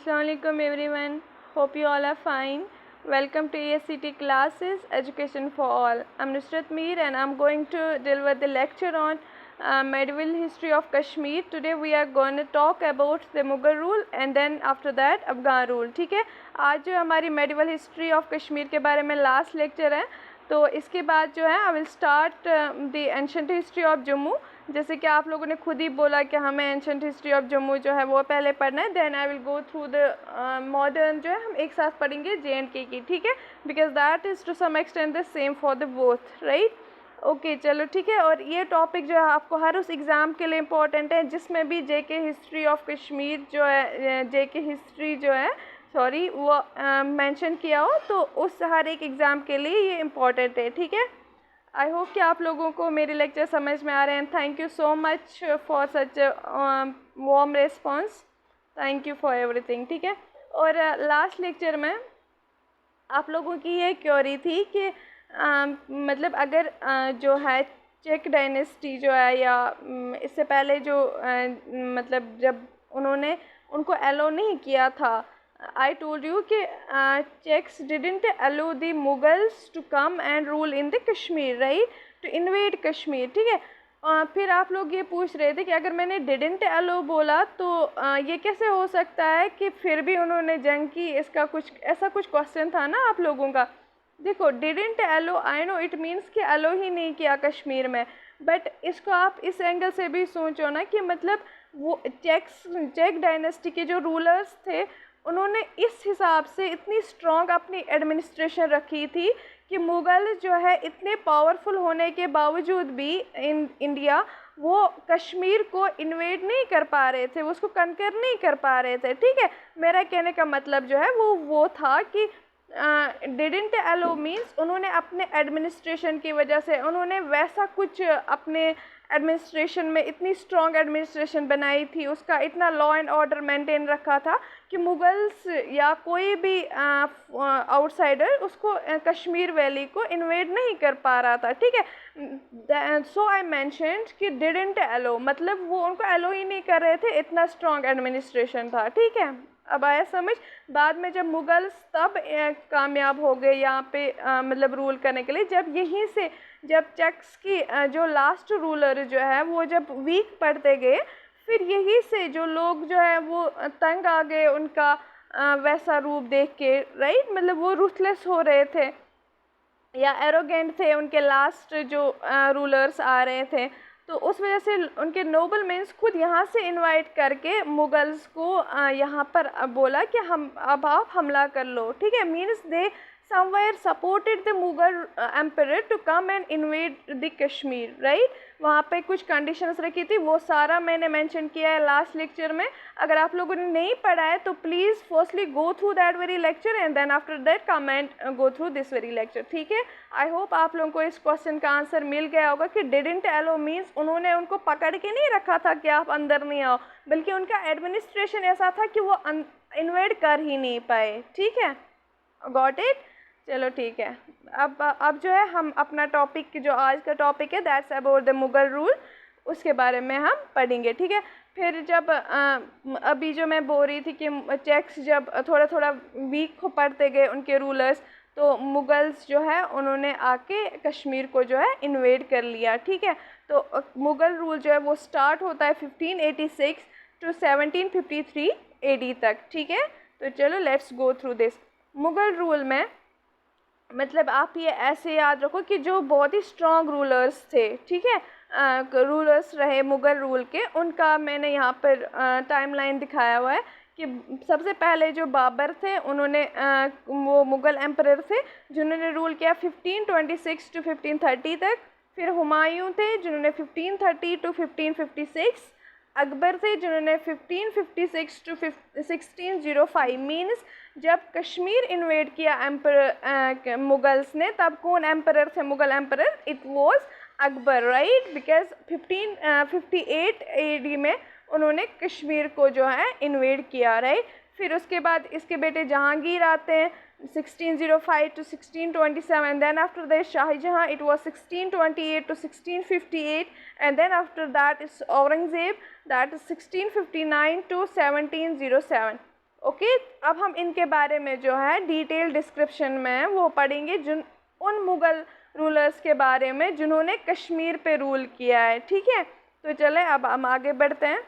Assalamualaikum everyone. Hope you all are fine. Welcome to ASCT classes Education for All. I'm Nusrat Mir and I'm going to deliver the lecture on medieval history of Kashmir. Today we are going to talk about the Mughal rule and then after that Afghan rule. ठीक है, आज जो हमारी medieval history of Kashmir के बारे में last lecture है, तो इसके बाद जो है I will start the ancient history of Jammu. जैसे कि आप लोगों ने खुद ही बोला कि हमें एंशंट हिस्ट्री ऑफ जम्मू जो है वो पहले पढ़ना है, then I will go through the modern जो है हम एक साथ पढ़ेंगे JNK की, ठीक है, because that is to some extent the same for the both, right. Okay चलो ठीक है। और ये टॉपिक जो है आपको हर उस एग्ज़ाम के लिए इम्पोर्टेंट है जिसमें भी JK हिस्ट्री ऑफ कश्मीर जो है JK हिस्ट्री जो है वो मेंशन किया हो, तो उस हर एक एग्ज़ाम के लिए ये इम्पोर्टेंट है, ठीक है। आई होप कि आप लोगों को मेरे लेक्चर समझ में आ रहे हैं। Thank you so much for such warm response, thank you for everything, ठीक है। और लास्ट लेक्चर में आप लोगों की ये क्वेरी थी कि मतलब अगर जो है चेक डायनेस्टी जो है या इससे पहले जो मतलब जब उन्होंने उनको एलो नहीं किया था, I told you कि Czechs didn't allow the Mughals to come and rule in the Kashmir, right? To invade Kashmir, ठीक है। फिर आप लोग ये पूछ रहे थे कि अगर मैंने didn't allow बोला तो ये कैसे हो सकता है कि फिर भी उन्होंने जंग की, इसका कुछ ऐसा कुछ क्वेश्चन था ना आप लोगों का। देखो didn't allow, I know it means कि allow ही नहीं किया कश्मीर में, बट इसको आप इस एंगल से भी सोचो ना कि मतलब वो चेक डायनेस्टी के जो रूलर्स थे उन्होंने इस हिसाब से इतनी स्ट्रॉन्ग अपनी एडमिनिस्ट्रेशन रखी थी कि मुग़ल जो है इतने पावरफुल होने के बावजूद भी इंडिया वो कश्मीर को इन्वेड नहीं कर पा रहे थे, वो उसको कंकर नहीं कर पा रहे थे, ठीक है। मेरा कहने का मतलब जो है वो था कि डिडंट अलो मीन्स उन्होंने अपने एडमिनिस्ट्रेशन की वजह से उन्होंने वैसा कुछ अपने एडमिनिस्ट्रेशन में इतनी स्ट्रॉन्ग एडमिनिस्ट्रेशन बनाई थी, उसका इतना लॉ एंड ऑर्डर मेंटेन रखा था कि मुग़ल्स या कोई भी आउटसाइडर उसको कश्मीर वैली को इन्वेड नहीं कर पा रहा था, ठीक है। सो आई मेंशन्ड कि डिडंट अलो मतलब वो उनको अलो ही नहीं कर रहे थे, इतना स्ट्रॉन्ग एडमिनिस्ट्रेशन था, ठीक है। अब आया समझ। बाद में जब मुग़ल्स तब कामयाब हो गए यहाँ पे मतलब रूल करने के लिए, जब यहीं से जब चेक्स की जो लास्ट रूलर जो है वो जब वीक पड़ते गए, फिर यहीं से जो लोग जो है वो तंग आ गए उनका वैसा रूप देख के, राइट। मतलब वो रूथलेस हो रहे थे या एरोगेंट थे, उनके लास्ट जो रूलर्स आ रहे थे, तो उस वजह से उनके नोबल मेंस खुद यहाँ से इनवाइट करके मुग़ल्स को यहाँ पर बोला कि अब आप हमला कर लो, ठीक है। Means they somewhere supported the Mughal emperor to come and invade the Kashmir, right? वहाँ पे कुछ कंडीशंस रखी थी, वो सारा मैंने मेंशन किया है लास्ट लेक्चर में। अगर आप लोगों ने नहीं पढ़ा है तो please firstly go through that very lecture and then after that come and go through this very lecture, ठीक है। आई होप आप लोगों को इस क्वेश्चन का आंसर मिल गया होगा कि डिडंट अलो मीन्स उन्होंने उनको पकड़ के नहीं रखा था कि आप अंदर नहीं आओ, बल्कि उनका एडमिनिस्ट्रेशन ऐसा था कि वो इन्वेड कर ही नहीं पाए, ठीक है। Got it. चलो ठीक है। अब जो है हम अपना टॉपिक जो आज का टॉपिक है that's about the Mughal rule, उसके बारे में हम पढ़ेंगे, ठीक है। फिर जब अभी जो मैं बोल रही थी कि चेक्स जब थोड़ा थोड़ा वीक पड़ते गए उनके रूलर्स, तो मुग़ल्स जो है उन्होंने आके कश्मीर को जो है इन्वेड कर लिया, ठीक है। तो मुग़ल रूल जो है वो स्टार्ट होता है 1586 टू 1753 AD तक, ठीक है। तो चलो let's go through this. Mughal rule में मतलब आप ये ऐसे याद रखो कि जो बहुत ही स्ट्रॉन्ग रूलर्स थे, ठीक है, रूलर्स रहे मुग़ल रूल के, उनका मैंने यहाँ पर टाइमलाइन दिखाया हुआ है कि सबसे पहले जो बाबर थे उन्होंने वो मुग़ल एम्परर थे जिन्होंने रूल किया 1526 टू 1530 तक। फिर हुमायूं थे जिन्होंने 1530 टू 1556, अकबर थे जिन्होंने 1556 टू 1605। मीन्स जब कश्मीर इन्वेड किया एम्परर मुग़ल्स ने, तब कौन एम्परर थे Mughal emperor? It was Akbar, right, because 1558 AD में उन्होंने कश्मीर को जो है इन्वेड किया, राइट। फिर उसके बाद इसके बेटे जहांगीर आते हैं 1605 to 1627, and then after that Shahjahan, it was 1628 to 1658, and then after that is Aurangzeb, that is 1659 to 1707. Okay, अब हम इनके बारे में जो है डिटेल डिस्क्रिप्शन में वो पढ़ेंगे, जिन उन मुग़ल रूलर्स के बारे में जिन्होंने कश्मीर पे रूल किया है। ठीक है, तो चलें अब हम आगे बढ़ते हैं।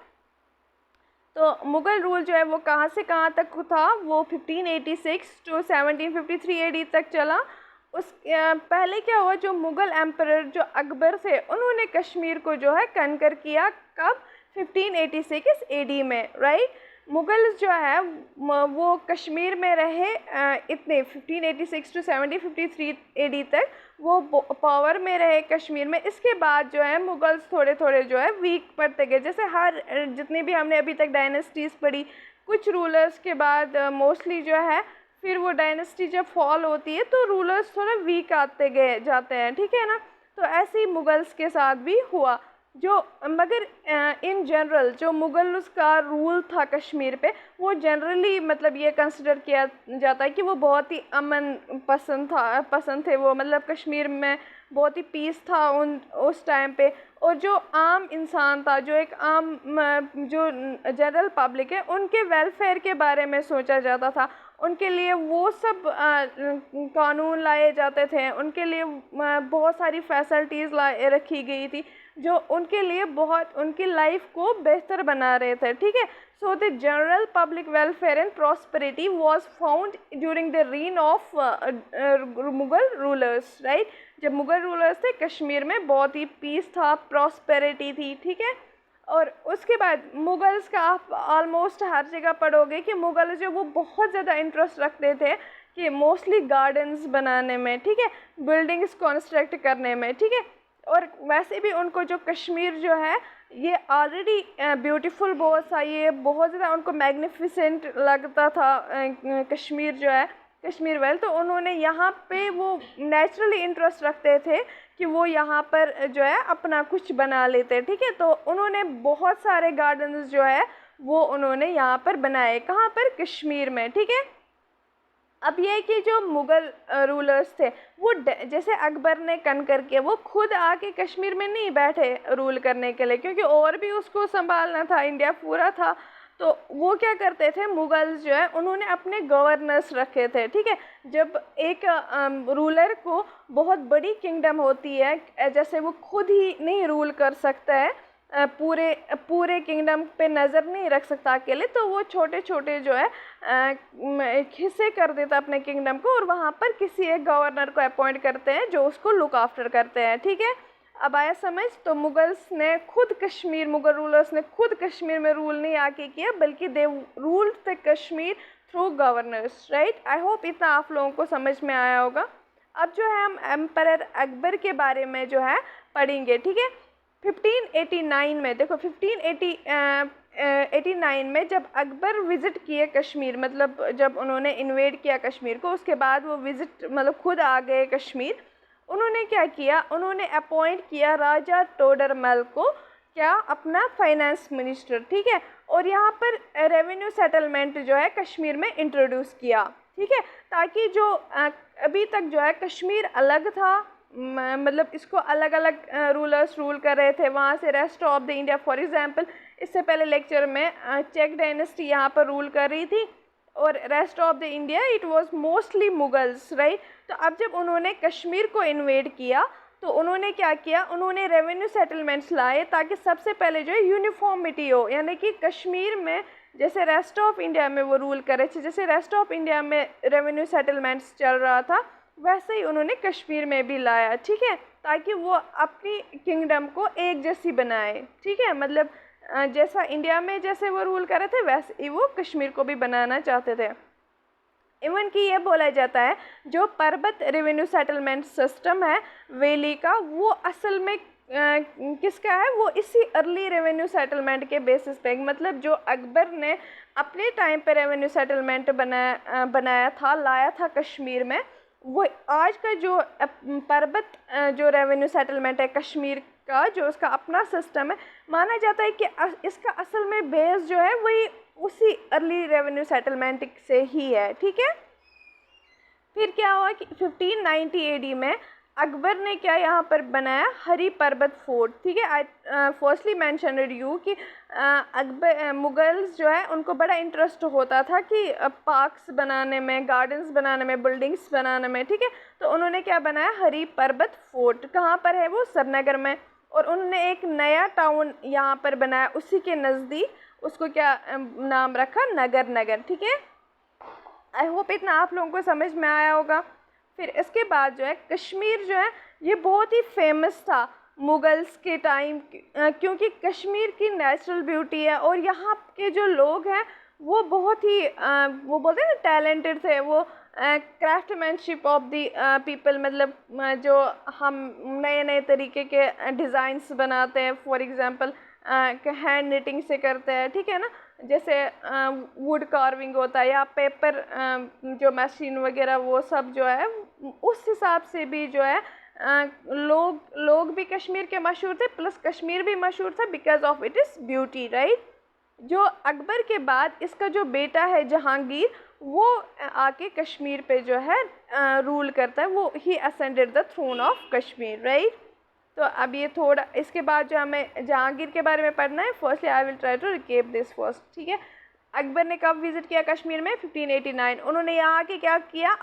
तो मुग़ल रूल जो है वो कहाँ से कहाँ तक था, वो 1586 टू 1753 AD तक चला। उस पहले क्या हुआ, जो मुग़ल एम्परर जो अकबर थे उन्होंने कश्मीर को जो है कनकर किया, कब, 1586 AD में, राइट। मुग़ल्स जो है वो कश्मीर में रहे इतने 1586 टू 1753 AD तक वो पावर में रहे कश्मीर में। इसके बाद जो है मुग़ल्स थोड़े थोड़े जो है वीक पड़ते गए, जैसे हर जितने भी हमने अभी तक डायनेस्टीज़ पढ़ी, कुछ रूलर्स के बाद मोस्टली जो है फिर वो डायनेस्टी जब फॉल होती है तो रूलर्स थोड़ा वीक आते गए जाते हैं। ठीक है ना, तो ऐसे ही मुग़ल्स के साथ भी हुआ। जो मगर इन जनरल जो मुग़ल्स का रूल था कश्मीर पे, वो जनरली मतलब ये कंसिडर किया जाता है कि वो बहुत ही अमन पसंद थे वो, मतलब कश्मीर में बहुत ही पीस था उस टाइम पे। और जो आम इंसान था, जो एक आम जो जनरल पब्लिक है, उनके वेलफेयर के बारे में सोचा जाता था, उनके लिए वो सब कानून लाए जाते थे, उनके लिए बहुत सारी फैसिलिटीज़ रखी गई थी जो उनके लिए बहुत उनकी लाइफ को बेहतर बना रहे थे। ठीक है, so the general public welfare and prosperity was found during the reign of Mughal rulers, right. जब मुग़ल रूलर्स थे कश्मीर में बहुत ही पीस था, प्रॉस्पेरिटी थी। ठीक है, और उसके बाद मुग़ल्स का आप ऑलमोस्ट हर जगह पढ़ोगे कि मुग़ल जो वो बहुत ज़्यादा इंटरेस्ट रखते थे कि मोस्टली गार्डन्स बनाने में, ठीक है, बिल्डिंग्स कंस्ट्रक्ट करने में। ठीक है, और वैसे भी उनको जो कश्मीर जो है ये ऑलरेडी ब्यूटीफुल बहुत सा, ये बहुत ज़्यादा उनको मैग्निफिसेंट लगता था कश्मीर जो है, कश्मीर वेल। तो उन्होंने यहाँ पे वो नेचुरली इंटरेस्ट रखते थे कि वो यहाँ पर जो है अपना कुछ बना लेते। ठीक है, तो उन्होंने बहुत सारे गार्डन्स जो है वो उन्होंने यहाँ पर बनाए, कहाँ पर, कश्मीर में। ठीक है, अब ये कि जो मुग़ल रूलर्स थे वो जैसे अकबर ने कनकर किया, वो खुद आके कश्मीर में नहीं बैठे रूल करने के लिए, क्योंकि और भी उसको संभालना था, इंडिया पूरा था। तो वो क्या करते थे, मुग़ल्स जो है उन्होंने अपने गवर्नर्स रखे थे। ठीक है, जब एक रूलर को बहुत बड़ी किंगडम होती है, जैसे वो खुद ही नहीं रूल कर सकता है, पूरे किंगडम पे नज़र नहीं रख सकता अकेले, तो वो छोटे छोटे जो है हिस्से कर देता अपने किंगडम को, और वहाँ पर किसी एक गवर्नर को अपॉइंट करते हैं जो उसको लुक आफ्टर करते हैं। ठीक है, अब आया समझ। तो मुग़ल रूलर्स ने खुद कश्मीर में रूल नहीं आके किया, बल्कि दे ruled the Kashmir through governors, right. I hope इतना आप लोगों को समझ में आया होगा। अब जो है हम एम्परर अकबर के बारे में जो है पढ़ेंगे। ठीक है, 1589 में, देखो 1589 में जब अकबर विज़िट किए कश्मीर, मतलब जब उन्होंने इन्वेड किया कश्मीर को, उसके बाद वो विज़िट मतलब खुद आ गए कश्मीर। उन्होंने क्या किया, उन्होंने अपॉइंट किया राजा टोडरमल को, क्या, अपना फाइनेंस मिनिस्टर। ठीक है, और यहाँ पर रेवेन्यू सेटलमेंट जो है कश्मीर में इंट्रोड्यूस किया। ठीक है, ताकि जो अभी तक जो है कश्मीर अलग था, मतलब इसको अलग अलग रूलर्स रूल कर रहे थे, वहाँ से rest of the India, for example इससे पहले लेक्चर में चेक डायनेस्टी यहाँ पर रूल कर रही थी, और rest of the India it was mostly Mughals, right. तो अब जब उन्होंने कश्मीर को इन्वेड किया तो उन्होंने क्या किया, उन्होंने रेवेन्यू सेटलमेंट्स लाए ताकि सबसे पहले जो है यूनिफॉर्मिटी हो, यानी कि कश्मीर में जैसे रेस्ट ऑफ इंडिया में वो रूल करे थे, जैसे रेस्ट ऑफ इंडिया में रेवेन्यू सेटलमेंट्स चल रहा था, वैसे ही उन्होंने कश्मीर में भी लाया। ठीक है, ताकि वो अपनी किंगडम को एक जैसी बनाए। ठीक है, मतलब जैसा इंडिया में जैसे वो रूल कर रहे थे वैसे ही वो कश्मीर को भी बनाना चाहते थे। इवन कि ये बोला जाता है जो पर्वत रेवेन्यू सेटलमेंट सिस्टम है वैली का, वो असल में किसका है, वो इसी अर्ली रेवेन्यू सेटलमेंट के बेसिस पे, मतलब जो अकबर ने अपने टाइम पे रेवेन्यू सेटलमेंट बनाया था, लाया था कश्मीर में, वो आज का जो पर्वत जो रेवेन्यू सेटलमेंट है कश्मीर का, जो उसका अपना सिस्टम है, माना जाता है कि इसका असल में बेस जो है वही उसी अर्ली रेवेन्यू सेटलमेंट से ही है। ठीक है, फिर क्या हुआ कि 1590 AD में अकबर ने क्या यहाँ पर बनाया, हरी पर्वत फोर्ट, ठीक है। आई फर्स्टली मैंशनड यू कि अकबर मुगल्स जो है उनको बड़ा इंटरेस्ट होता था कि पार्क्स बनाने में, गार्डन्स बनाने में, बिल्डिंग्स बनाने में, ठीक है। तो उन्होंने क्या बनाया, हरी पर्वत फोर्ट। कहाँ पर है वो, श्रीनगर में। और उन्होंने एक नया टाउन यहाँ पर बनाया उसी के नज़दीक, उसको क्या नाम रखा, नगर नगर, ठीक है। आई होप इतना आप लोगों को समझ में आया होगा। फिर इसके बाद जो है कश्मीर जो है ये बहुत ही फेमस था मुग़ल्स के टाइम, क्योंकि कश्मीर की नेचुरल ब्यूटी है और यहाँ के जो लोग हैं वो बहुत ही वो बोलते हैं ना टैलेंटेड थे। वो क्राफ्टमैनशिप ऑफ दी पीपल, मतलब जो हम नए नए तरीके के डिज़ाइंस बनाते हैं, फॉर एग्ज़ाम्पल हैंड निटिंग से करते हैं, ठीक है ना। जैसे वुड कार्विंग होता है या पेपर जो मशीन वगैरह, वो सब जो है उस हिसाब से भी जो है लोग भी कश्मीर के मशहूर थे, प्लस कश्मीर भी मशहूर था because of it is beauty, right. जो अकबर के बाद इसका जो बेटा है जहांगीर, वो आके कश्मीर पे जो है रूल करता है, वो ही ascended the throne of Kashmir, right. तो अब ये थोड़ा इसके बाद जो हमें जहांगीर के बारे में पढ़ना है, firstly I will try to recap this first, ठीक है। अकबर ने कब विज़िट किया कश्मीर में, 1589। उन्होंने यहाँ के क्या किया,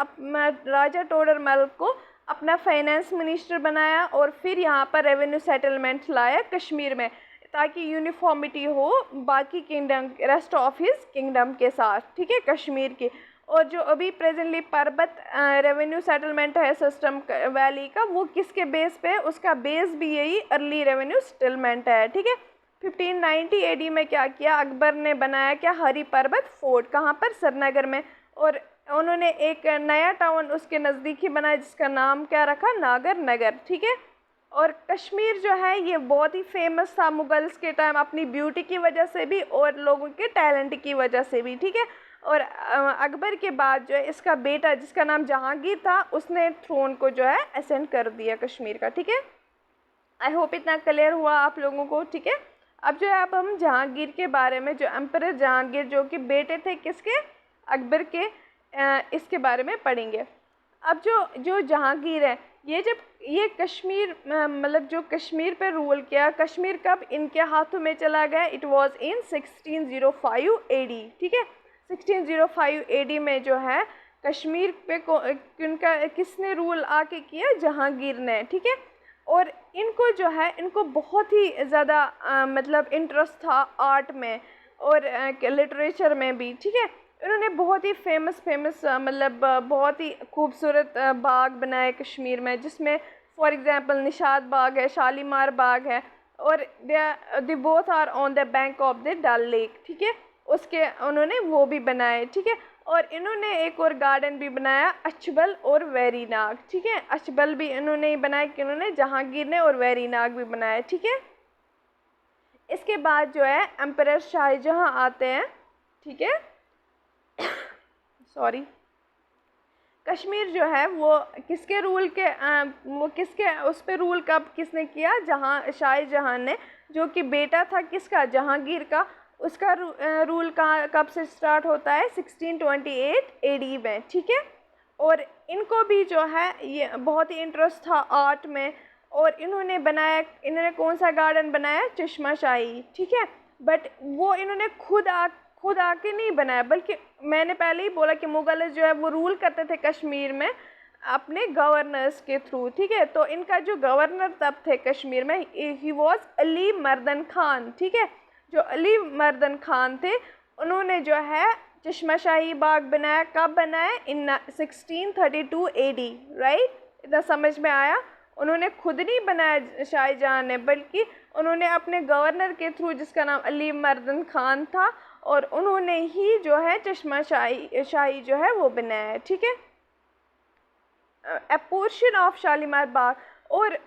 राजा टोडरमल को अपना फाइनेंस मिनिस्टर बनाया और फिर यहाँ पर रेवेन्यू सेटलमेंट लाया कश्मीर में, ताकि यूनिफॉर्मिटी हो बाकी kingdom, rest of his kingdom के साथ, ठीक है, कश्मीर की। और जो अभी प्रेजेंटली पर्वत रेवेन्यू सेटलमेंट है सिस्टम वैली का, वो किसके बेस पे है, उसका बेस भी यही अर्ली रेवेन्यू सेटलमेंट है, ठीक है। 1590 AD में क्या किया, अकबर ने बनाया क्या, हरी पर्वत फोर्ट, कहाँ पर, श्रीनगर में। और उन्होंने एक नया टाउन उसके नज़दीक ही बनाया जिसका नाम क्या रखा, नागर नगर, ठीक है। और कश्मीर जो है ये बहुत ही फेमस था मुगल्स के टाइम, अपनी ब्यूटी की वजह से भी और लोगों के टैलेंट की वजह से भी, ठीक है। और अकबर के बाद जो है इसका बेटा जिसका नाम जहांगीर था, उसने थ्रोन को जो है असेंड कर दिया कश्मीर का, ठीक है। आई होप इतना क्लियर हुआ आप लोगों को, ठीक है। अब जो है अब हम जहांगीर के बारे में, जो एम्परर जहांगीर जो कि बेटे थे किसके, अकबर के, इसके बारे में पढ़ेंगे। अब जो जहांगीर है, ये कश्मीर मतलब जो कश्मीर पे रूल किया, कश्मीर कब इनके हाथों में चला गया, इट वाज इन 1605 AD, ठीक है। 1605 AD में जो है कश्मीर पे किसने रूल आके किया, जहांगीर ने, ठीक है। और इनको जो है इनको बहुत ही ज़्यादा मतलब इंटरेस्ट था आर्ट में और लिटरेचर में भी, ठीक है। इन्होंने बहुत ही फेमस मतलब बहुत ही खूबसूरत बाग बनाए कश्मीर में, जिसमें फॉर एग्ज़ाम्पल निशात बाग है, शालीमार बाग है, और they both are on the bank of the Dal lake, ठीक है। उसके उन्होंने वो भी बनाए, ठीक है। और इन्होंने एक और गार्डन भी बनाया, अचबल और वेरीनाग, ठीक है। अचबल भी इन्होंने ही बनाया कि इन्होंने जहांगीर ने, और वेरीनाग भी बनाया, ठीक है। इसके बाद जो है एम्परर शाहजहां आते हैं, ठीक है। सॉरी, कश्मीर जो है वो किसके रूल के वो किसके उस पर रूल कब किसने किया, शाहजहां ने, जो कि बेटा था किसका, जहांगीर का। उसका रूल कब से स्टार्ट होता है, 1628 AD में, ठीक है। और इनको भी जो है ये बहुत ही इंटरेस्ट था आर्ट में, और इन्होंने कौन सा गार्डन बनाया, चश्मा शाही, ठीक है। बट वो इन्होंने खुद आके नहीं बनाया, बल्कि मैंने पहले ही बोला कि मुगल जो है वो रूल करते थे कश्मीर में अपने गवर्नर्स के थ्रू, ठीक है। तो इनका जो गवर्नर तब थे कश्मीर में, ही वॉज अली मर्दन खान, ठीक है। जो अली मर्दन खान थे, उन्होंने जो है चश्मा शाही बाग बनाया, कब बनाया, इन 1632 AD, राइट। इतना समझ में आया। उन्होंने खुद नहीं बनाया शाहजहां ने, बल्कि उन्होंने अपने गवर्नर के थ्रू, जिसका नाम अली मर्दन खान था, और उन्होंने ही जो है चश्मा शाही जो है वो बनाया है, ठीक है। ए पोर्शन ऑफ शालीमार बाग, और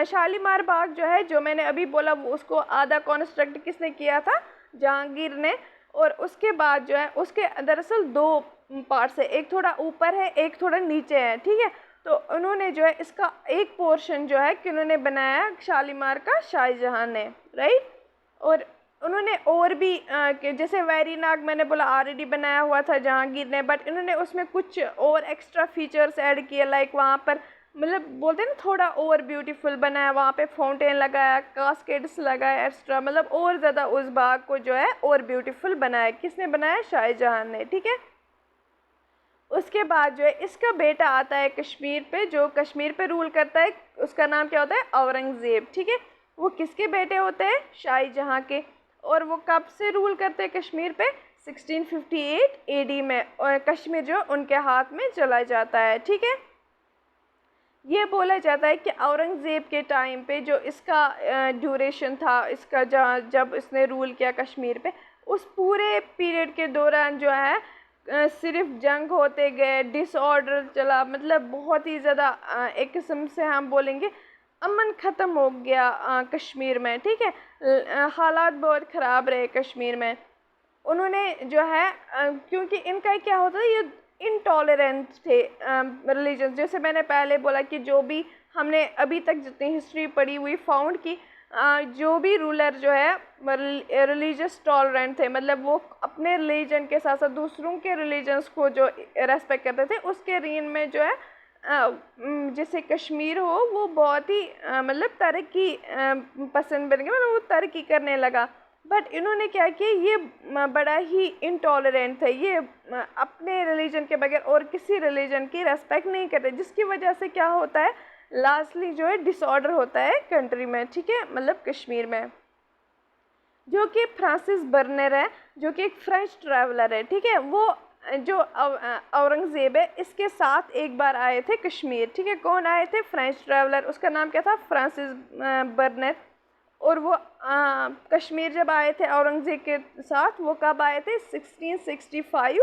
शालीमार बाग जो है, जो मैंने अभी बोला, वो उसको आधा कॉन्स्ट्रक्ट किसने किया था, जहांगीर ने। और उसके बाद जो है उसके दरअसल 2 पार्ट्स है, एक थोड़ा ऊपर है, एक थोड़ा नीचे है, ठीक है। तो उन्होंने जो है इसका एक पोर्शन जो है कि उन्होंने बनाया शालीमार का शाहजहां ने, राइट। और उन्होंने और भी जैसे वेरीनाग मैंने बोला ऑलरेडी बनाया हुआ था जहांगीर ने, बट इन्होंने उसमें कुछ और एक्स्ट्रा फीचर्स ऐड किए, लाइक वहाँ पर मतलब बोलते हैं ना थोड़ा ओवर ब्यूटीफुल बनाया, वहाँ पे फाउंटेन लगाया, कास्केड्स लगाया एक्स्ट्रा, मतलब और ज़्यादा उस बाग को जो है और ब्यूटीफुल बनाया। किसने बनाया? शाहजहां ने, ठीक है। उसके बाद जो है इसका बेटा आता है कश्मीर पे, जो कश्मीर पे रूल करता है, उसका नाम क्या होता है? औरंगज़ेब, ठीक है। वो किसके बेटे होते हैं? शाहजहां के। और वो कब से रूल करते हैं कश्मीर पे? 1658 AD में, और कश्मीर जो उनके हाथ में चला जाता है, ठीक है। ये बोला जाता है कि औरंगज़ेब के टाइम पे जो इसका ड्यूरेशन था, इसका जब इसने रूल किया कश्मीर पे, उस पूरे पीरियड के दौरान जो है सिर्फ जंग होते गए, डिसऑर्डर चला, मतलब बहुत ही ज़्यादा एक किस्म से हम बोलेंगे अमन ख़त्म हो गया कश्मीर में, ठीक है। हालात बहुत ख़राब रहे कश्मीर में। उन्होंने जो है क्योंकि इनका क्या होता है, ये इनटॉलरेंट थे रिलीजन। जैसे मैंने पहले बोला कि जो भी हमने अभी तक जितनी हिस्ट्री पढ़ी हुई फाउंड की, जो भी रूलर जो है रिलीजियस टॉलरेंट थे, मतलब वो अपने रिलीजन के साथ साथ दूसरों के रिलीजन्स को जो रेस्पेक्ट करते थे, उसके रीन में जो है जैसे कश्मीर हो वो बहुत ही मतलब तरक्की पसंद बन गया, मतलब वो तरक्की करने लगा। बट इन्होंने क्या किया, ये बड़ा ही इंटॉलरेंट थे, ये अपने रिलीजन के बगैर और किसी रिलीजन की रेस्पेक्ट नहीं करते, जिसकी वजह से क्या होता है, लास्टली जो है डिसऑर्डर होता है कंट्री में, ठीक है, मतलब कश्मीर में। जो कि फ्रांसिस बर्नर है, जो कि एक फ्रेंच ट्रैवलर है, ठीक है। वो जो औरंगज़ेब है इसके साथ एक बार आए थे कश्मीर, ठीक है। कौन आए थे? फ्रेंच ट्रैवलर, उसका नाम क्या था? Francis burner. और वो कश्मीर जब आए थे औरंगज़ेब के साथ, वो कब आए थे? 1665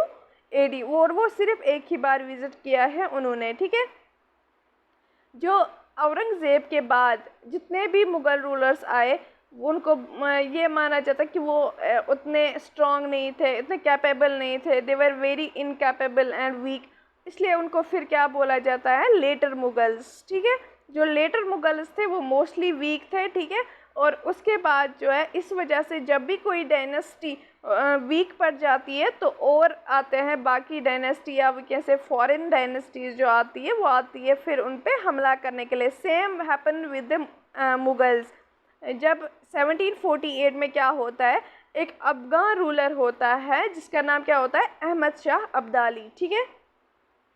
AD। और वो सिर्फ एक ही बार विज़िट किया है उन्होंने, ठीक है। जो औरंगज़ेब के बाद जितने भी मुग़ल रूलर्स आए, उनको ये माना जाता कि वो उतने स्ट्रॉन्ग नहीं थे, इतने कैपेबल नहीं थे, they were very incapable and weak, इसलिए उनको फिर क्या बोला जाता है? लेटर मुग़ल्स, ठीक है। जो लेटर मुग़ल्स थे वो मोस्टली वीक थे, ठीक है। और उसके बाद जो है इस वजह से जब भी कोई डायनेस्टी वीक पड़ जाती है तो और आते हैं बाकी डायनेस्टी, या कैसे फॉरेन डायनेस्टीज जो आती है वो आती है फिर उन पे हमला करने के लिए। Same happen with the Mughals. जब 1748 में क्या होता है, एक अफ़गान रूलर होता है जिसका नाम क्या होता है? अहमद शाह अब्दाली, ठीक है।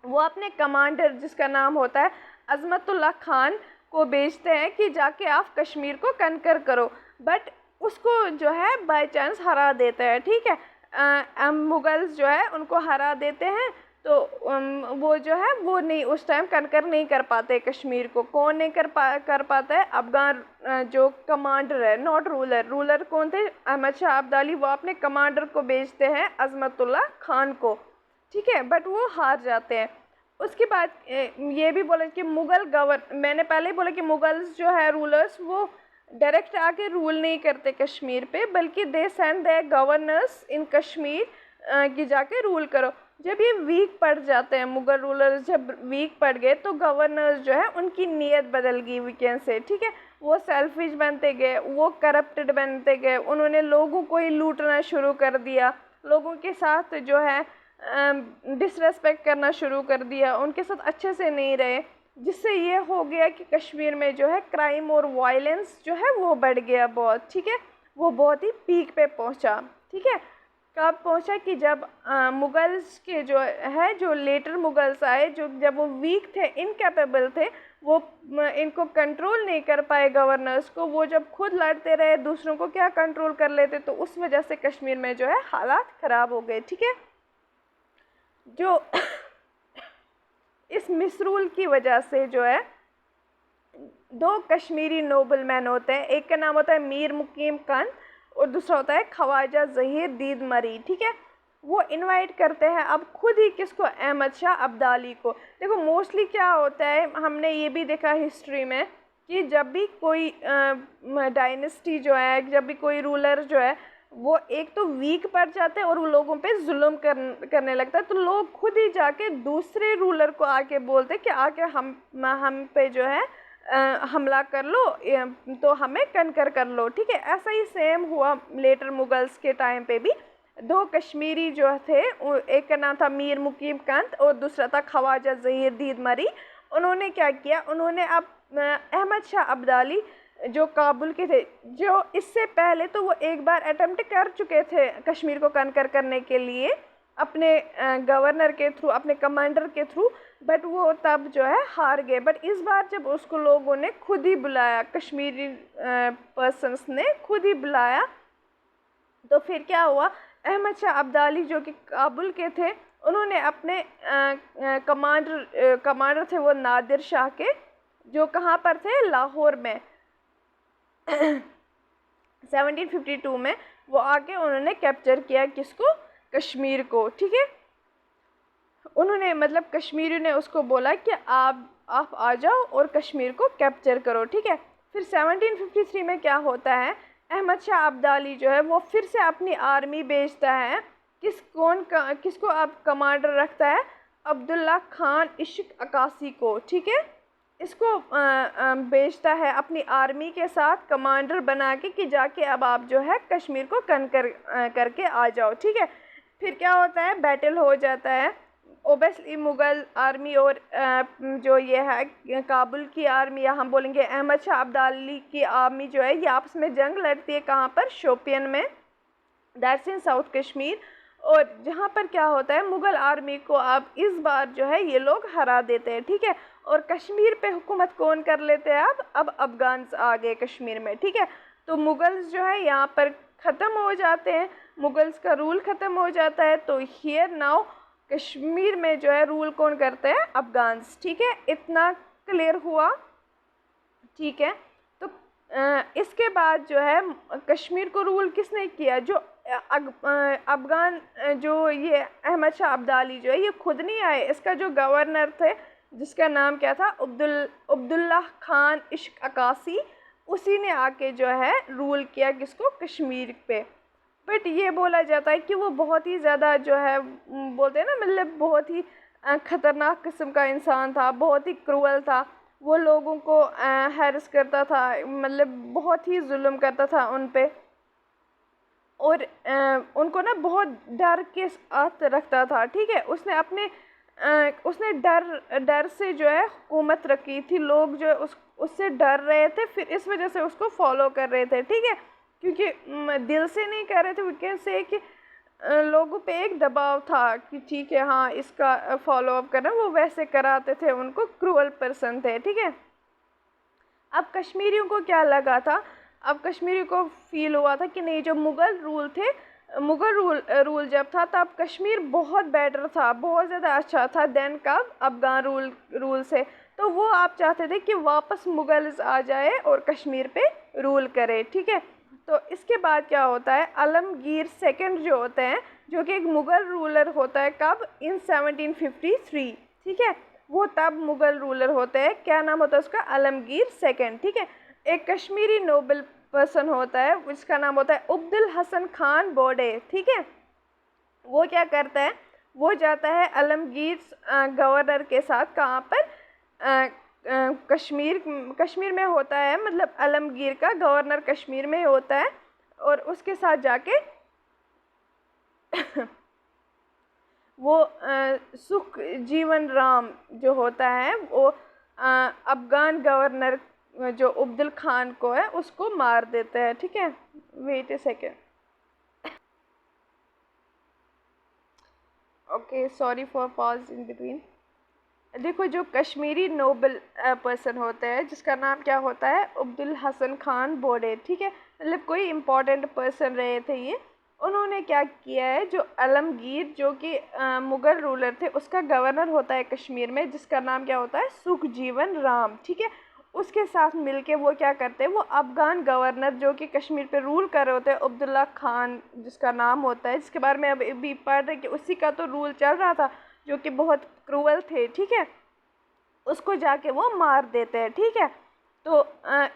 वो अपने कमांडर जिसका नाम होता है अज़मतुल्लाह खान को भेजते हैं कि जाके आप कश्मीर को कनकर करो, बट उसको जो है बाय चांस हरा देते हैं, ठीक है। मुग़ल्स जो है उनको हरा देते हैं, तो वो जो है वो नहीं, उस टाइम कनकर नहीं कर पाते कश्मीर को। कौन नहीं कर पाता है? अफ़गान जो कमांडर है, नॉट रूलर। रूलर कौन थे? अहमद शाह अब्दाली। वो अपने कमांडर को भेजते हैं अज़मतुल्लाह खान को, ठीक है, बट वो हार जाते हैं। उसके बाद ये भी बोला कि मैंने पहले ही बोला कि मुग़ल्स जो है रूलर्स वो डायरेक्ट आके रूल नहीं करते कश्मीर पे, बल्कि दे सेंड द गवर्नर्स इन कश्मीर कि जाके रूल करो। जब ये वीक पड़ जाते हैं मुग़ल रूलर्स, जब वीक पड़ गए तो गवर्नर्स जो है उनकी नीयत बदल गई वीकेंड से, ठीक है। वो सेल्फिश बनते गए, वो करप्टेड बनते गए, उन्होंने लोगों को ही लूटना शुरू कर दिया, लोगों के साथ जो है डिसरेस्पेक्ट करना शुरू कर दिया, उनके साथ अच्छे से नहीं रहे, जिससे ये हो गया कि कश्मीर में जो है क्राइम और वायलेंस जो है वो बढ़ गया बहुत, ठीक है। वो बहुत ही पीक पे पहुंचा, ठीक है। कब पहुंचा कि जब मुग़ल्स के जो है, जो लेटर मुग़ल्स आए, जो जब वो वीक थे, इनकैपेबल थे, वो इनको कंट्रोल नहीं कर पाए गवर्नर्स को, वो जब खुद लड़ते रहे, दूसरों को क्या कंट्रोल कर लेते, तो उस वजह से कश्मीर में जो है हालात ख़राब हो गए, ठीक है। जो इस मिसरूल की वजह से जो है दो कश्मीरी नोबल मैन होते हैं, एक का नाम होता है मीर मुकीम खान और दूसरा होता है ख्वाजा ज़हीर दीद मरी, ठीक है। वो इनवाइट करते हैं अब खुद ही किसको? अहमद शाह अब्दाली को। देखो मोस्टली क्या होता है, हमने ये भी देखा हिस्ट्री में कि जब भी कोई डायनेस्टी जो है, जब भी कोई रूलर जो है वो एक तो वीक पड़ जाते हैं और वो लोगों पे जुल्म करने लगता है, तो लोग खुद ही जाके दूसरे रूलर को आके बोलते कि आके हम पे जो है हमला कर लो, तो हमें कनकर कर लो, ठीक है। ऐसा ही सेम हुआ लेटर मुग़ल्स के टाइम पे भी। दो कश्मीरी जो थे, एक का नाम था मीर मुकीम खान और दूसरा था ख्वाजा ज़हीर दीद मरी। उन्होंने क्या किया, उन्होंने अब अहमद शाह अब्दाली जो काबुल के थे, जो इससे पहले तो वो एक बार अटेम्प्ट कर चुके थे कश्मीर को कनकर करने के लिए अपने गवर्नर के थ्रू, अपने कमांडर के थ्रू, बट वो तब जो है हार गए। बट इस बार जब उसको लोगों ने खुद ही बुलाया, कश्मीरी पर्सन्स ने खुद ही बुलाया, तो फिर क्या हुआ, अहमद शाह अब्दाली जो कि काबुल के थे, उन्होंने अपने कमांडर थे वो नादिर शाह के, जो कहाँ पर थे, लाहौर में 1752 में वो आके उन्होंने कैप्चर किया किसको, कश्मीर को। ठीक है, उन्होंने मतलब कश्मीरी ने उसको बोला कि आप आ जाओ और कश्मीर को कैप्चर करो। ठीक है, फिर 1753 में क्या होता है, अहमद शाह अब्दाली जो है वो फिर से अपनी आर्मी भेजता है, किसको अब कमांडर रखता है, अब्दुल्ला खान इश्क अकासी को। ठीक है, इसको भेजता है अपनी आर्मी के साथ कमांडर बना के कि जाके अब आप जो है कश्मीर को कनकर करके आ जाओ। ठीक है, फिर क्या होता है, बैटल हो जाता है। ओबेसली मुग़ल आर्मी और जो ये है काबुल की आर्मी, या हम बोलेंगे अहमद शाह अब्दाली की आर्मी जो है, ये आपस में जंग लड़ती है। कहाँ पर, शोपियन में, दैट्स इन साउथ कश्मीर। और जहाँ पर क्या होता है, मुग़ल आर्मी को अब इस बार जो है ये लोग हरा देते हैं। ठीक है, और कश्मीर पे हुकूमत कौन कर लेते हैं, अब अफ़गान्स आ गए कश्मीर में। ठीक है, तो मुग़ल्स जो है यहाँ पर ख़त्म हो जाते हैं, मुग़ल्स का रूल ख़त्म हो जाता है। तो हियर नाउ कश्मीर में जो है रूल कौन करते हैं, अफ़गान्स। ठीक है, इतना क्लियर हुआ। ठीक है, तो इसके बाद जो है कश्मीर को रूल किसने किया, जो अफ़गान जो ये अहमद शाह अब्दाली जो है ये खुद नहीं आए, इसका जो गवर्नर थे जिसका नाम क्या था, अब्दुल्ला खान इश्क अकासी, उसी ने आके जो है रूल किया किसको, कश्मीर पे। बट ये बोला जाता है कि वो बहुत ही ज़्यादा जो है बोलते हैं ना, मतलब बहुत ही ख़तरनाक किस्म का इंसान था, बहुत ही क्रूअल था, वो लोगों को हैरेस करता था, मतलब बहुत ही जुल्म करता था उन पे, और उनको ना बहुत डर के साथ रखता था। ठीक है, उसने डर से जो है हुकूमत रखी थी, लोग जो है उससे डर रहे थे, फिर इस वजह से उसको फॉलो कर रहे थे। ठीक है, क्योंकि दिल से नहीं कर रहे थे, वो कैसे कि लोगों पे एक दबाव था कि ठीक है हाँ इसका फॉलो अप करना, वो वैसे कराते थे उनको, क्रूअल पर्सन थे। ठीक है, अब कश्मीरियों को क्या लगा था, अब कश्मीरी को फील हुआ था कि नहीं, जो मुग़ल रूल थे, मुग़ल रूल जब था तब कश्मीर बहुत बेटर था, बहुत ज़्यादा अच्छा था देन कब, अफ़गान रूल से। तो वो आप चाहते थे कि वापस मुग़ल्स आ जाए और कश्मीर पे रूल करे। ठीक है, तो इसके बाद क्या होता है, आलमगीर सेकंड जो होते हैं, जो कि एक मुग़ल रूलर होता है, कब, इन 1753। ठीक है, वो तब मुग़ल रूलर होते हैं, क्या नाम होता है उसका, आलमगीर सेकंड। ठीक है, एक कश्मीरी नोबल पर्सन होता है जिसका नाम होता है अब्दुल हसन खान बोडे। ठीक है, वो क्या करता है, वो जाता है आलमगीर गवर्नर के साथ, कहाँ पर, कश्मीर में होता है, मतलब आलमगीर का गवर्नर कश्मीर में होता है, और उसके साथ जाके वो सुख जीवन राम जो होता है, वो अफ़गान गवर्नर जो अब्दुल खान को है उसको मार देते हैं। ठीक है, wait a second, okay, sorry for pause in between. देखो, जो कश्मीरी नोबल पर्सन होता है जिसका नाम क्या होता है, अब्दुल हसन खान बोडे। ठीक है, मतलब कोई इम्पोर्टेंट पर्सन रहे थे ये, उन्होंने क्या किया है, जो आलमगीर जो कि मुग़ल रूलर थे उसका गवर्नर होता है कश्मीर में, जिसका नाम क्या होता है, सुखजीवन राम। ठीक है, उसके साथ मिलके वो क्या करते हैं, वो अफ़गान गवर्नर जो कि कश्मीर पे रूल कर रहे होते हैं, अब्दुल्ला खान जिसका नाम होता है, जिसके बारे में अभी पढ़ रहे कि उसी का तो रूल चल रहा था, जो कि बहुत क्रूअल थे। ठीक है, उसको जाके वो मार देते हैं। ठीक है, तो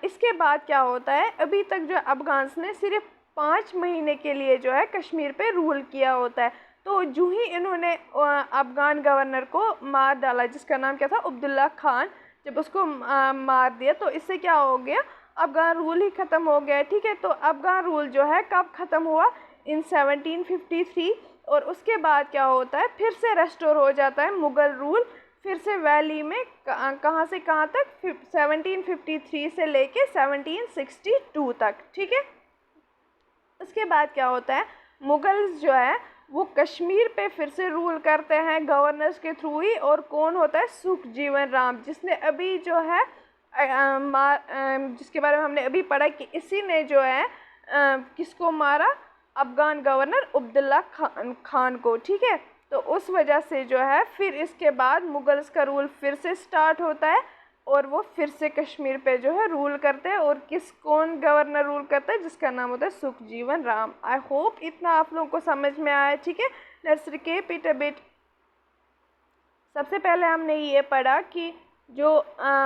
इसके बाद क्या होता है, अभी तक जो अफ़गान्स ने सिर्फ 5 महीने के लिए जो है कश्मीर पे रूल किया होता है। तो जो ही इन्होंने अफ़गान गवर्नर को मार डाला जिसका नाम क्या था, अब्दुल्ला खान, जब उसको मार दिया तो इससे क्या हो गया, अफ़गान रूल ही ख़त्म हो गया। ठीक है, तो अफ़गान रूल जो है कब ख़त्म हुआ, इन 1753, और उसके बाद क्या होता है, फिर से रेस्टोर हो जाता है मुग़ल रूल फिर से वैली में कहाँ से कहाँ तक 1753 से लेके 1762 तक, ठीक है। उसके बाद क्या होता है, मुगल्स जो है वो कश्मीर पे फिर से रूल करते हैं गवर्नर्स के थ्रू ही। और कौन होता है, सुखजीवन राम, जिसने अभी जो है जिसके बारे में हमने अभी पढ़ा कि इसी ने जो है किसको मारा, अफगान गवर्नर अब्दुल्ला खान को, ठीक है। तो उस वजह से जो है फिर इसके बाद मुगल्स का रूल फिर से स्टार्ट होता है और वो फिर से कश्मीर पे जो है रूल करते हैं। और कौन गवर्नर रूल करता है, जिसका नाम होता है सुखजीवन राम। आई होप इतना आप लोगों को समझ में आया, ठीक है। Let's recap it a bit. सबसे पहले हमने ये पढ़ा कि जो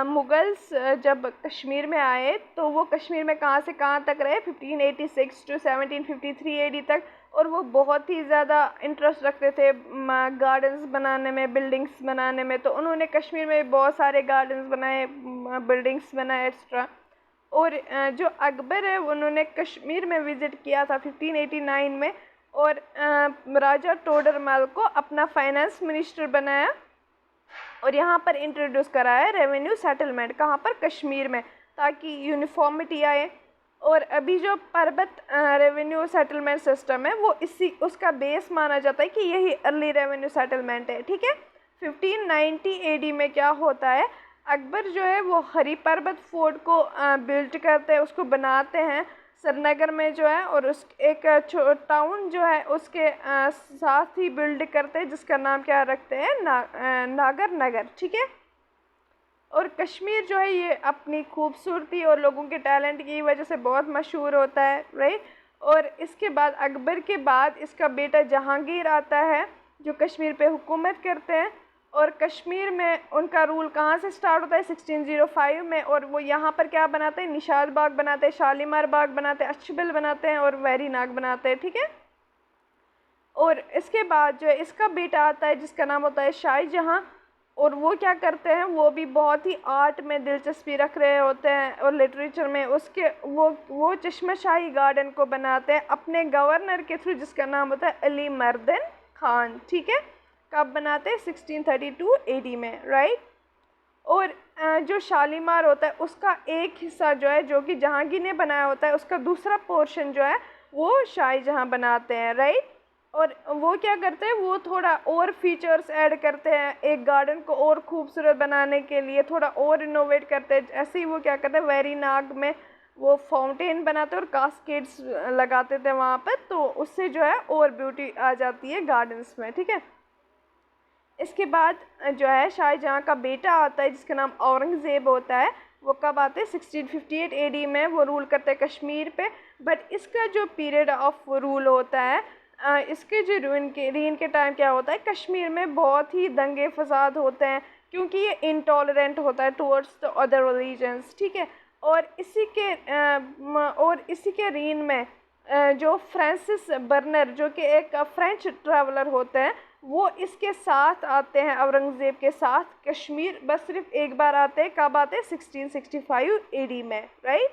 मुगल्स जब कश्मीर में आए तो वो कश्मीर में कहाँ से कहाँ तक रहे, 1586 टू 1753 एडी तक। और वो बहुत ही ज़्यादा इंटरेस्ट रखते थे गार्डन्स बनाने में, बिल्डिंग्स बनाने में। तो उन्होंने कश्मीर में बहुत सारे गार्डन्स बनाए, बिल्डिंग्स बनाए एक्स्ट्रा। और जो अकबर है उन्होंने कश्मीर में विज़िट किया था 1589 में, और राजा टोडरमल को अपना फाइनेंस मिनिस्टर बनाया और यहाँ पर इंट्रोड्यूस कराया रेवेन्यू सेटलमेंट, कहाँ पर, कश्मीर में, ताकि यूनिफॉर्मिटी आए। और अभी जो पर्वत रेवेन्यू सेटलमेंट सिस्टम है वो उसका बेस माना जाता है कि यही अर्ली रेवेन्यू सेटलमेंट है, ठीक है। 1590 एडी में क्या होता है, अकबर जो है वो हरी पर्वत फोर्ट को बिल्ड करते हैं, उसको बनाते हैं श्रीनगर में जो है। और उस एक टाउन जो है उसके साथ ही बिल्ड करते हैं, जिसका नाम क्या रखते हैं, नागर नगर, ठीक है। और कश्मीर जो है ये अपनी खूबसूरती और लोगों के टैलेंट की वजह से बहुत मशहूर होता है, राइट। और इसके बाद अकबर के बाद इसका बेटा जहांगीर आता है जो कश्मीर पे हुकूमत करते हैं। और कश्मीर में उनका रूल कहाँ से स्टार्ट होता है, 1605 में। और वो यहाँ पर क्या बनाते हैं, निशाद बाग बनाते हैं, शालीमार बाग बनाते हैं, अक्षबल बनाते हैं और वेरी नाग बनाते हैं, ठीक है। और इसके बाद जो है इसका बेटा आता है जिसका नाम होता है शाहजहाँ। और वो क्या करते हैं, वो भी बहुत ही आर्ट में दिलचस्पी रख रहे होते हैं और लिटरेचर में। उसके वो चश्मशाही गार्डन को बनाते हैं अपने गवर्नर के थ्रू, जिसका नाम होता है अली मर्दन खान, ठीक है। कब बनाते हैं, 1632 एडी में, राइट। और जो शालीमार होता है उसका एक हिस्सा जो है, जो कि जहांगीर ने बनाया होता है, उसका दूसरा पोर्शन जो है वो शाहजहाँ बनाते हैं, राइट। और वो क्या करते हैं, वो थोड़ा और फीचर्स ऐड करते हैं एक गार्डन को और खूबसूरत बनाने के लिए, थोड़ा और इनोवेट करते हैं। ऐसे ही वो क्या करते हैं, वेरी नाग में वो फाउंटेन बनाते और कास्केड्स लगाते थे वहाँ पर, तो उससे जो है और ब्यूटी आ जाती है गार्डन्स में, ठीक है। इसके बाद जो है शाहजहाँ का बेटा आता है जिसका नाम औरंगज़ेब होता है। वो कब आते हैं, 1658 एडी में वो रूल करते हैं कश्मीर पे। बट इसका जो पीरियड ऑफ रूल होता है, इसके जो रीन के टाइम क्या होता है, कश्मीर में बहुत ही दंगे फसाद होते हैं क्योंकि ये इंटॉलरेंट होता है टुवर्ड्स द अदर रिलीजन्स, ठीक है। और इसी के रीन में जो फ्रांसिस बर्नर जो कि एक फ्रेंच ट्रैवलर होते हैं, वो इसके साथ आते हैं औरंगज़ेब के साथ कश्मीर। बस सिर्फ एक बार आते हैं, कब आते हैं, 1665 एडी में, राइट।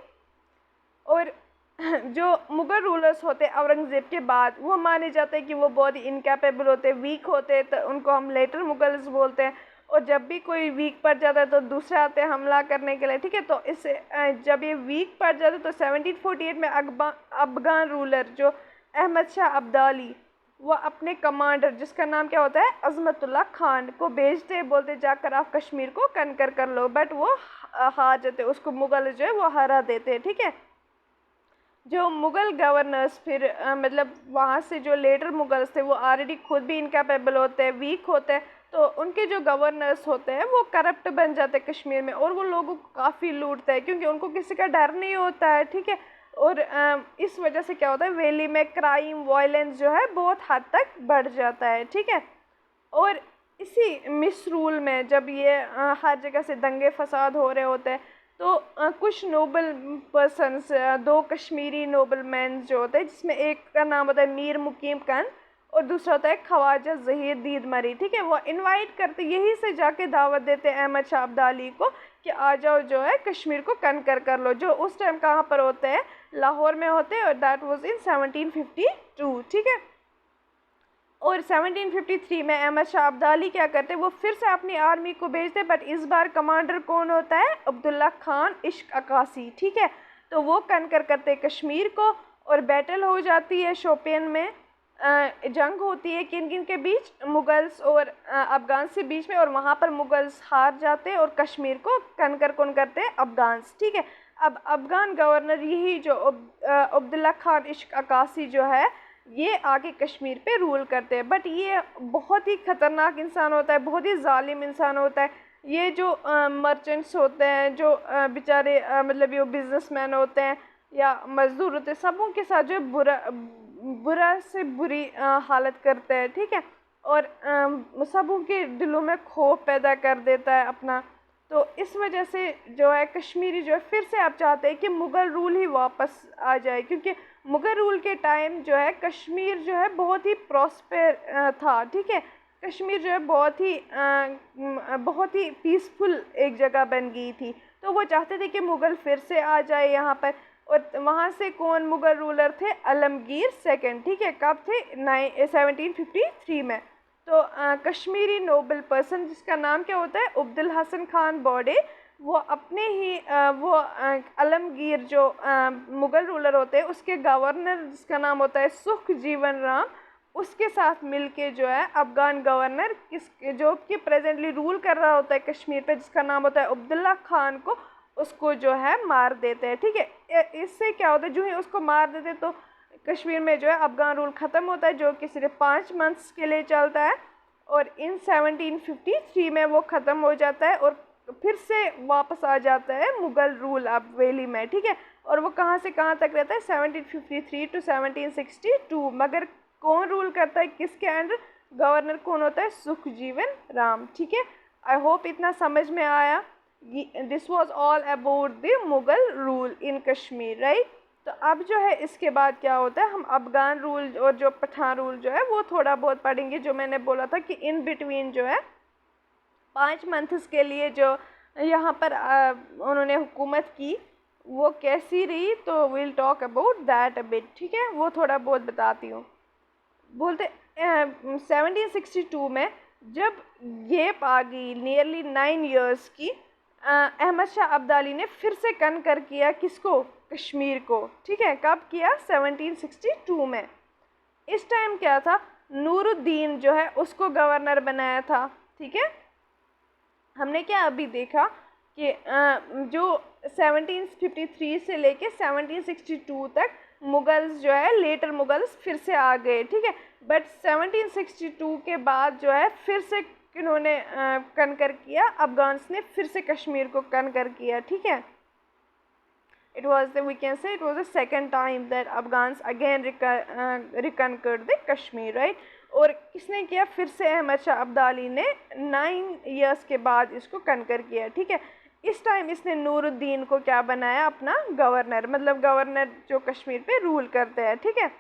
और जो मुग़ल रूलर्स होते हैं औरंगज़ेब के बाद, वो माने जाते हैं कि वो बहुत ही इनकैपेबल होते हैं, वीक होते हैं, तो उनको हम लेटर मुग़ल्स बोलते हैं। और जब भी कोई वीक पड़ जाता है तो दूसरे आते हैं हमला करने के लिए, ठीक है। तो इससे जब ये वीक पड़ जाते हैं तो 1748 में अफगान रूलर जो अहमद शाह अब्दाली, वो अपने कमांडर जिसका नाम क्या होता है, अज़मतुल्ला खान को भेजते हैं, बोलते जाकर आप कश्मीर को कनकर कर लो। बट वो हार जाते, उसको मुग़ल जो है वो हरा देते हैं, ठीक है। जो मुग़ल गवर्नर्स फिर मतलब वहाँ से जो लेटर मुग़ल्स थे वो ऑलरेडी खुद भी इनकैपेबल होते हैं, वीक होते हैं, तो उनके जो गवर्नर्स होते हैं वो करप्ट बन जाते हैं कश्मीर में। और वो लोगों को काफ़ी लूटते हैं क्योंकि उनको किसी का डर नहीं होता है, ठीक है। और इस वजह से क्या होता है, वैली में क्राइम वायलेंस जो है बहुत हद तक बढ़ जाता है, ठीक है। और इसी मिस रूल में जब ये हर जगह से दंगे फसाद हो रहे होते हैं, तो कुछ नोबल पर्सन्स, दो कश्मीरी नोबल मैन जो होते हैं, जिसमें एक का नाम होता है मीर मुकीम खान और दूसरा होता है ख्वाजा ज़हीर दीद मरी, ठीक है। वो इनवाइट करते, यहीं से जाके दावत देते हैं अहमद शाह अब्दाली को कि आ जाओ जो है कश्मीर को कनकर कर लो, जो उस टाइम कहाँ पर होते हैं, लाहौर में होते हैं। और दैट वाज इन 1752, ठीक है। और 1753 में अहमद शाह अब्दाली क्या करते, वो फिर से अपनी आर्मी को भेजते, बट इस बार कमांडर कौन होता है, अब्दुल्ला खान इश्क अक्कासी, ठीक है। तो वो कनकर करते कश्मीर को, और बैटल हो जाती है शोपियन में, जंग होती है किन किन के बीच, मुगल्स और अफगान के बीच में, और वहाँ पर मुगल्स हार जाते हैं और कश्मीर को कनकर कौन करते हैं, अफगान, ठीक है। अब अफगान गवर्नर यही जो अब्दुल्ला खान इश्क अक्कासी जो है, ये आगे कश्मीर पे रूल करते हैं, बट ये बहुत ही ख़तरनाक इंसान होता है, बहुत ही जालिम इंसान होता है। ये जो मर्चेंट्स होते हैं, जो बेचारे मतलब ये बिजनेसमैन होते हैं या मज़दूर होते हैं, सबों के साथ जो है बुरा से बुरी हालत करते हैं, ठीक है। और सबों के दिलों में खौफ पैदा कर देता है अपना। तो इस वजह से जो है कश्मीरी जो है फिर से आप चाहते हैं कि मुग़ल रूल ही वापस आ जाए, क्योंकि मुग़ल रूल के टाइम जो है कश्मीर जो है बहुत ही प्रॉस्पर था, ठीक है। कश्मीर जो है बहुत ही पीसफुल एक जगह बन गई थी। तो वो चाहते थे कि मुग़ल फिर से आ जाए यहाँ पर। और वहाँ से कौन मुग़ल रूलर थे, आलमगीर सेकंड, ठीक है। कब थे, 1753 में। तो कश्मीरी नोबल पर्सन जिसका नाम क्या होता है, अब्दुल हसन खान बॉडे, वो अपने ही आलमगीर जो मुग़ल रूलर होते हैं उसके गवर्नर जिसका नाम होता है सुख जीवन राम, उसके साथ मिलके जो है अफ़गान गवर्नर जो कि प्रेजेंटली रूल कर रहा होता है कश्मीर पे, जिसका नाम होता है अब्दुल्ला खान को, उसको जो है मार देते हैं, ठीक है। इससे क्या होता है, जो ही उसको मार देते तो कश्मीर में जो है अफ़गान रूल ख़त्म होता है, जो कि सिर्फ 5 मंथ्स के लिए चलता है। और इन 1753 में वो ख़त्म हो जाता है और फिर से वापस आ जाता है मुग़ल रूल अब वैली में, ठीक है। और वो कहाँ से कहाँ तक रहता है, 1753 टू 1762। मगर कौन रूल करता है, किसके अंडर, गवर्नर कौन होता है, सुखजीवन राम, ठीक है। आई होप इतना समझ में आया। This was all about the Mughal rule in Kashmir, right. तो अब जो है इसके बाद क्या होता है, हम अफ़गान रूल और जो पठान रूल जो है वो थोड़ा बहुत पढ़ेंगे। जो मैंने बोला था कि इन बिटवीन जो है 5 मंथ्स के लिए जो यहाँ पर उन्होंने हुकूमत की वो कैसी रही, तो will talk about that a bit, ठीक है। वो थोड़ा बहुत बताती हूँ। बोलते 1762 में जब गैप आ गई नियरली 9 ईयर्स की, अहमद शाह अब्दाली ने फिर से कनकर किया किसको, कश्मीर को, ठीक है। कब किया, 1762 में। इस टाइम क्या था, नूरुद्दीन जो है उसको गवर्नर बनाया था, ठीक है। हमने क्या अभी देखा कि जो 1753 से लेके 1762 तक मुगल्स जो है, लेटर मुगल्स फिर से आ गए, ठीक है। बट 1762 के बाद जो है फिर से इन्होंने कनकर किया, अफगान्स ने फिर से कश्मीर को कनकर किया, ठीक है। It was we can say it was the second time that Afghans again reconquered the Kashmir, right। और किसने किया, फिर से अहमद शाह अब्दाली ने 9 ईयर्स के बाद इसको कनकर किया, ठीक है। इस टाइम इसने नूरुद्दीन को क्या बनाया, अपना गवर्नर, मतलब गवर्नर जो कश्मीर पे रूल करते हैं, ठीक है।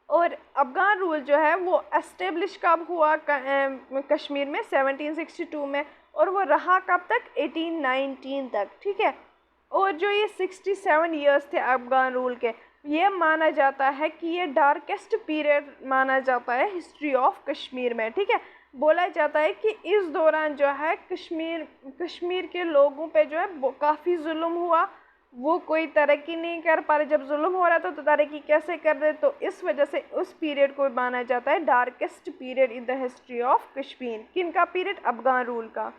और अफ़गान रूल जो है वो एस्टेब्लिश कब हुआ कश्मीर में, 1762 में, और वो रहा कब तक, 1819 तक, ठीक है। और जो ये 67 ईयर्स थे अफ़गान रूल के, ये माना जाता है कि ये डार्केस्ट पीरियड माना जाता है हिस्ट्री ऑफ कश्मीर में, ठीक है। बोला जाता है कि इस दौरान जो है कश्मीर के लोगों पे जो है काफ़ी जुल्म हुआ, वो कोई तरक्की नहीं कर पा रहे। जब जुल्म हो रहा था तो तरक्की कैसे कर रहे, तो इस वजह से उस पीरियड को माना जाता है darkest period in the history of Kashmir. किन का पीरियड, अफ़गान रूल का।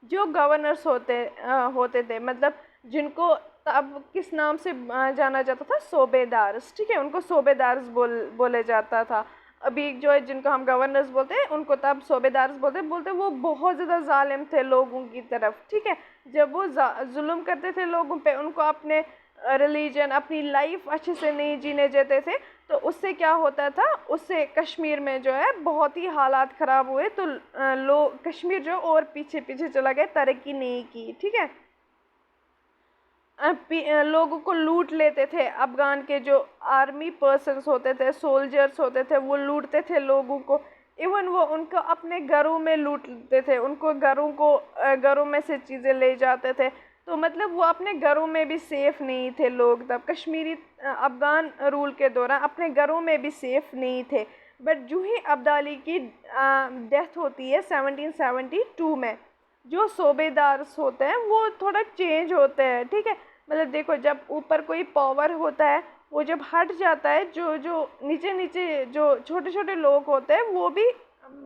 जो गवर्नर्स होते थे, मतलब जिनको तब किस नाम से जाना जाता था, सूबेदार्स, ठीक है। उनको सूबेदार्स बोले जाता था। अभी जो है जिनको हम गवर्नर्स बोलते हैं उनको तब सूबेदार्स बोलते वो बहुत ज़्यादा जालिम थे लोगों की तरफ, ठीक है। जब वो जुल्म करते थे लोगों पे, उनको अपने रिलीजन, अपनी लाइफ अच्छे से नहीं जीने देते थे, तो उससे क्या होता था, उससे कश्मीर में जो है बहुत ही हालात ख़राब हुए। तो लोग कश्मीर जो और पीछे पीछे चला गया, तरक्की नहीं की, ठीक है। लोगों को लूट लेते थे, अफ़गान के जो आर्मी पर्सन्स होते थे, सोल्जर्स होते थे, वो लूटते थे लोगों को। इवन वो उनको अपने घरों में लूटते थे, उनको घरों में से चीज़ें ले जाते थे। तो मतलब वो अपने घरों में भी सेफ़ नहीं थे लोग, तब कश्मीरी अफ़गान रूल के दौरान अपने घरों में भी सेफ़ नहीं थे। बट जो ही अब्दाली की डेथ होती है 1772 में, जो सूबेदार होते हैं वो थोड़ा चेंज होते हैं, ठीक है। मतलब देखो, जब ऊपर कोई पावर होता है वो जब हट जाता है, जो जो नीचे नीचे जो छोटे छोटे लोग होते हैं वो भी,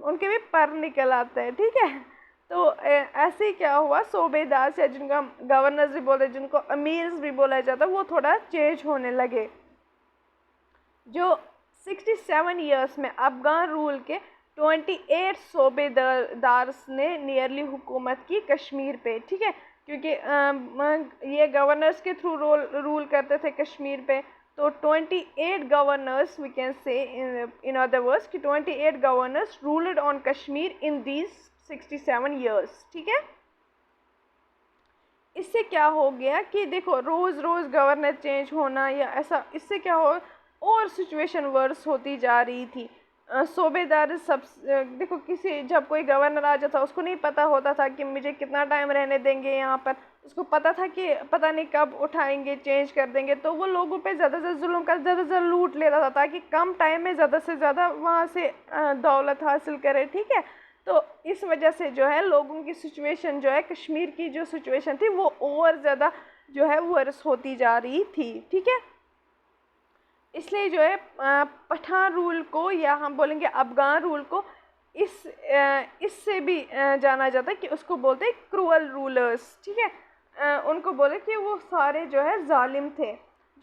उनके भी पर निकल आते हैं, ठीक है। तो ऐसे ही क्या हुआ, सूबेदार से जिनका गवर्नर्स भी बोलते, जिनको अमीर्स भी बोला जाता, वो थोड़ा चेंज होने लगे। जो 67 इयर्स में अफ़गान रूल के 28 सूबेदार्स ने नियरली हुकूमत की कश्मीर पे, ठीक है। क्योंकि ये गवर्नर्स के थ्रू रूल करते थे कश्मीर पे, तो 28 governors, we can say in other words कि 28 governors ruled on Kashmir in these 67 years, ठीक है। इससे क्या हो गया कि देखो, रोज़ रोज़ गवर्नर चेंज होना या ऐसा, इससे क्या हो, और सिचुएशन वर्स होती जा रही थी। सूबेदार सब, देखो किसी, जब कोई गवर्नर आ जाता उसको नहीं पता होता था कि मुझे कितना टाइम रहने देंगे यहाँ पर, उसको पता था कि पता नहीं कब उठाएंगे, चेंज कर देंगे, तो वो लोगों पे ज़्यादा से जुल्म कर, ज़्यादा से लूट लेता था ताकि कम टाइम में ज़्यादा से ज़्यादा वहाँ से दौलत हासिल करे, ठीक है। तो इस वजह से जो है लोगों की सिचुएशन जो है, कश्मीर की जो सिचुएशन थी वो और ज़्यादा जो है वर्स होती जा रही थी, ठीक है। इसलिए जो है पठान रूल को, या हम बोलेंगे अफ़गान रूल को, इससे भी जाना जाता है कि उसको बोलते हैं क्रूअल रूलर्स, ठीक है। उनको बोले कि वो सारे जो है जालिम थे।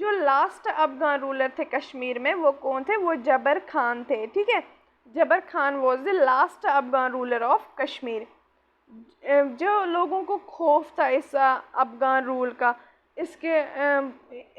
जो लास्ट अफ़गान रूलर थे कश्मीर में वो कौन थे, वो जबर खान थे, ठीक है। जबर Khan was the last Afghan ruler of Kashmir. जो लोगों को खौफ था इस अफ़गान रूल का, इसके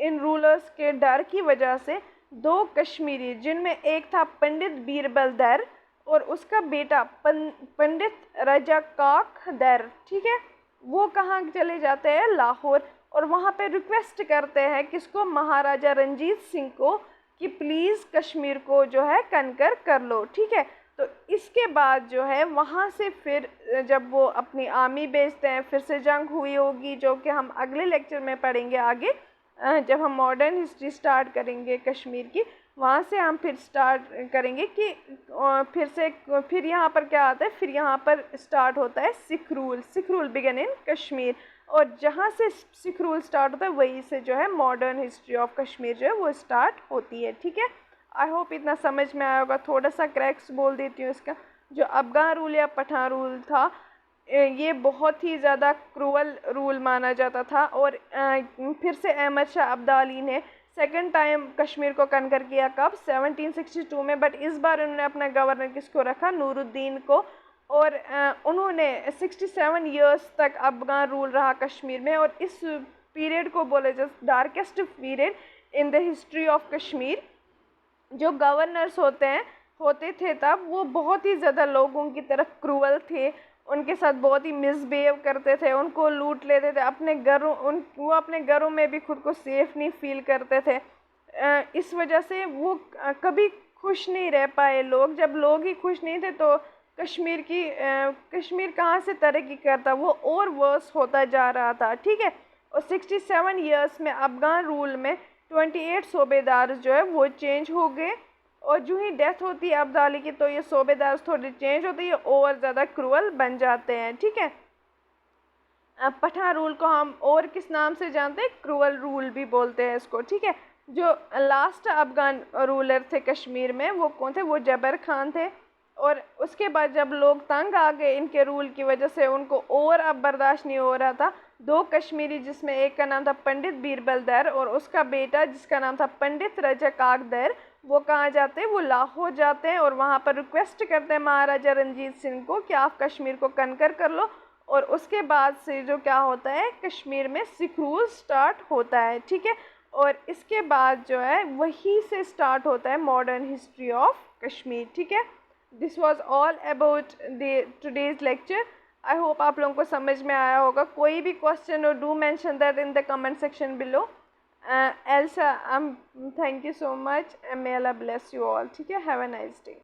इन रूलर्स के डर की वजह से, दो कश्मीरी, जिनमें एक था पंडित बीरबल दर और उसका बेटा पंडित रजाकाक दर, ठीक है, वो कहाँ चले जाते हैं, लाहौर, और वहाँ पे रिक्वेस्ट करते हैं किसको, महाराजा रंजीत सिंह को, कि प्लीज़ कश्मीर को जो है कनकर कर लो, ठीक है। तो इसके बाद जो है वहाँ से फिर जब वो अपनी आर्मी भेजते हैं, फिर से जंग हुई होगी, जो कि हम अगले लेक्चर में पढ़ेंगे आगे, जब हम मॉडर्न हिस्ट्री स्टार्ट करेंगे कश्मीर की, वहाँ से हम फिर स्टार्ट करेंगे कि फिर यहाँ पर क्या आता है, फिर यहाँ पर स्टार्ट होता है सिख रूल बिगन इन कश्मीर, और जहाँ से सिख रूल स्टार्ट होता है वहीं से जो है मॉडर्न हिस्ट्री ऑफ कश्मीर जो है वो स्टार्ट होती है, ठीक है। आई होप इतना समझ में आया होगा। थोड़ा सा क्रैक्स बोल देती हूँ इसका। जो अफ़गान रूल या पठान रूल था, ये बहुत ही ज़्यादा क्रूअल रूल माना जाता था, और फिर से अहमद शाह अब्दाली ने सेकंड टाइम कश्मीर को कनकर किया, कब, 1762 में। बट इस बार उन्होंने अपना गवर्नर किसको रखा, नूरुद्दीन को, और उन्होंने 67 इयर्स तक अफ़गान रूल रहा कश्मीर में, और इस पीरियड को बोले जाते darkest period in the history of Kashmir. जो गवर्नर्स होते थे तब, वो बहुत ही ज़्यादा लोगों की तरफ क्रूअल थे, उनके साथ बहुत ही मिसबिहेव करते थे, उनको लूट लेते थे, वो अपने घरों में भी खुद को सेफ़ नहीं फील करते थे। इस वजह से वो कभी खुश नहीं रह पाए लोग। जब लोग ही खुश नहीं थे तो कश्मीर कहाँ से तरक्की करता, वो और वर्स होता जा रहा था, ठीक है। और 67 इयर्स में अफ़गान रूल में 28 सूबेदार जो है वो चेंज हो गए, और जो ही डेथ होती है अब्दाली की, तो ये सूबेदार थोड़े चेंज होते हैं और ज़्यादा क्रूअल बन जाते हैं, ठीक है। पठान रूल को हम और किस नाम से जानते हैं, क्रूअल रूल भी बोलते हैं इसको, ठीक है। जो लास्ट अफ़गान रूलर थे कश्मीर में वो कौन थे, वो जबर खान थे, और उसके बाद जब लोग तंग आ गए इनके रूल की वजह से, उनको और अब बर्दाश्त नहीं हो रहा था, दो कश्मीरी, जिसमें एक का नाम था पंडित बीरबल दर और उसका बेटा जिसका नाम था पंडित रजाकाक दर, वो कहाँ जाते हैं, वो लाहौर जाते हैं, और वहाँ पर रिक्वेस्ट करते हैं महाराजा रंजीत सिंह को कि आप कश्मीर को कनकर कर लो। और उसके बाद से जो क्या होता है, कश्मीर में सिख रूल स्टार्ट होता है, ठीक है। और इसके बाद जो है वहीं से स्टार्ट होता है मॉडर्न हिस्ट्री ऑफ कश्मीर, ठीक है। This was all about the today's lecture. I hope आप लोगों को समझ में आया होगा। कोई भी क्वेश्चन हो, do mention that in the comment section below. Else, thank you so much, may Allah bless you all, ठीक है। Have a nice day.